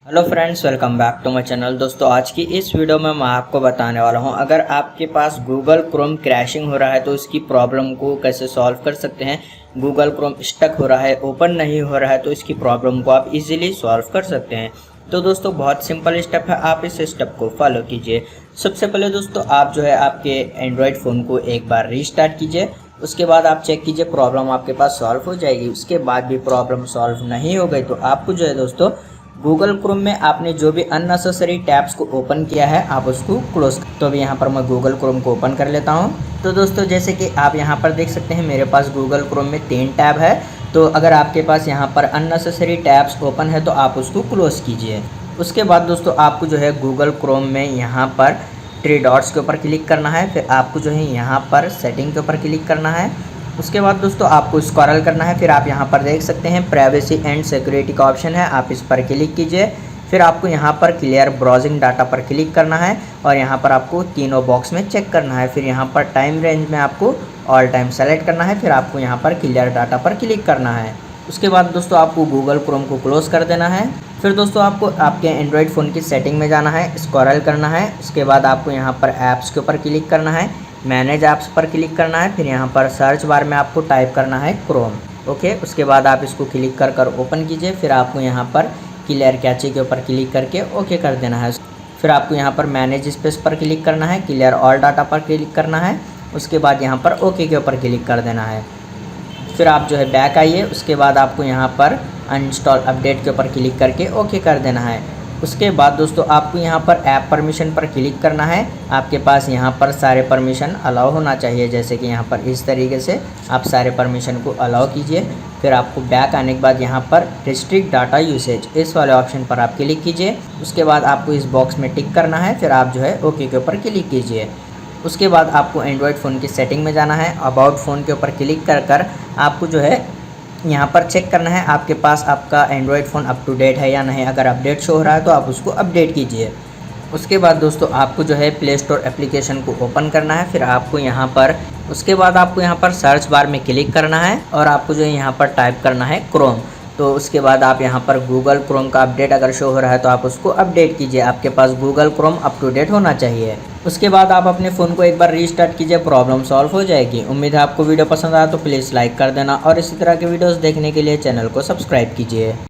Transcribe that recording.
Hello friends, welcome back to my channel. दोस्तों, आज की इस वीडियो में मैं आपको बताने वाला हूं, अगर आपके पास गूगल क्रोम क्रैशिंग हो रहा है तो इसकी प्रॉब्लम को कैसे सॉल्व कर सकते हैं। गूगल क्रोम स्टक हो रहा है, ओपन नहीं हो रहा है, तो इसकी प्रॉब्लम को आप इजीली सॉल्व कर सकते हैं। तो दोस्तों, बहुत सिंपल स्टेप है, आप इस स्टेप को फॉलो कीजिए। सबसे पहले दोस्तों, आप जो है आपके एंड्रॉयड फ़ोन को एक बार रीस्टार्ट कीजिए। उसके बाद आप चेक कीजिए प्रॉब्लम आपके पास सॉल्व हो जाएगी। उसके बाद भी प्रॉब्लम सॉल्व नहीं हो गई तो आपको जो है दोस्तों गूगल क्रोम में आपने जो भी अननेसेसरी टैब्स को ओपन किया है आप उसको क्लोज। तो अभी यहाँ पर मैं गूगल क्रोम को ओपन कर लेता हूँ। तो दोस्तों, जैसे कि आप यहाँ पर देख सकते हैं मेरे पास गूगल क्रोम में 3 टैब है। तो अगर आपके पास यहाँ पर अननेसेसरी टैब्स ओपन है तो आप उसको क्लोज कीजिए। उसके बाद दोस्तों आपको जो है गूगल क्रोम में यहाँ पर 3 डॉट्स के ऊपर क्लिक करना है। फिर आपको जो है यहाँ पर सेटिंग के ऊपर क्लिक करना है। उसके बाद दोस्तों आपको स्क्रॉल करना है। फिर आप यहाँ पर देख सकते हैं प्राइवेसी एंड सिक्योरिटी का ऑप्शन है, आप इस पर क्लिक कीजिए। फिर आपको यहाँ पर क्लियर ब्राउजिंग डाटा पर क्लिक करना है और यहाँ पर आपको तीनों बॉक्स में चेक करना है। फिर यहाँ पर टाइम रेंज में आपको ऑल टाइम सेलेक्ट करना है। फिर आपको यहाँ पर क्लियर डाटा पर क्लिक करना है। उसके बाद दोस्तों आपको गूगल क्रोम को क्लोज कर देना है। फिर दोस्तों आपको आपके एंड्रॉयड फ़ोन की सेटिंग में जाना है, स्क्रॉल करना है। उसके बाद आपको यहाँ पर ऐप्स के ऊपर क्लिक करना है, मैनेज ऐप्स पर क्लिक करना है। फिर यहाँ पर सर्च बार में आपको टाइप करना है क्रोम। ओके, उसके बाद आप इसको क्लिक कर ओपन कीजिए। फिर आपको यहाँ पर क्लियर कैचे के ऊपर क्लिक करके ओके कर देना है। फिर आपको यहाँ पर मैनेज स्पेस पर क्लिक करना है, क्लियर ऑल डाटा पर क्लिक करना है। उसके बाद यहाँ पर ओके के ऊपर क्लिक कर देना है। फिर आप जो है बैक आइए। उसके बाद आपको यहाँ पर अनइंस्टॉल अपडेट के ऊपर क्लिक करके ओके कर देना है। उसके बाद दोस्तों आपको यहाँ पर ऐप परमिशन पर क्लिक करना है। आपके पास यहाँ पर सारे परमिशन अलाउ होना चाहिए, जैसे कि यहाँ पर इस तरीके से आप सारे परमिशन को अलाउ कीजिए। फिर आपको बैक आने के बाद यहाँ पर रिस्ट्रिक्ट डाटा यूसेज इस वाले ऑप्शन पर आप क्लिक कीजिए। उसके बाद आपको इस बॉक्स में टिक करना है। फिर आप जो है ओके के ऊपर क्लिक कीजिए। उसके बाद आपको एंड्रॉयड फ़ोन की सेटिंग में जाना है, अबाउट फ़ोन के ऊपर क्लिक कर आपको जो है यहाँ पर चेक करना है आपके पास आपका Android phone up to date है या नहीं। अगर अपडेट शो हो रहा है तो आप उसको अपडेट कीजिए। उसके बाद दोस्तों आपको जो है प्ले स्टोर एप्लीकेशन को ओपन करना है। फिर आपको यहाँ पर उसके बाद आपको यहाँ पर सर्च बार में क्लिक करना है और आपको जो है यहाँ पर टाइप करना है क्रोम। तो उसके बाद आप यहाँ पर गूगल क्रोम का अपडेट अगर शो हो रहा है तो आप उसको अपडेट कीजिए। आपके पास Google Chrome up to date होना चाहिए। उसके बाद आप अपने फ़ोन को एक बार रीस्टार्ट कीजिए, प्रॉब्लम सॉल्व हो जाएगी। उम्मीद है आपको वीडियो पसंद आया तो प्लीज़ लाइक कर देना और इसी तरह के वीडियोस देखने के लिए चैनल को सब्सक्राइब कीजिए।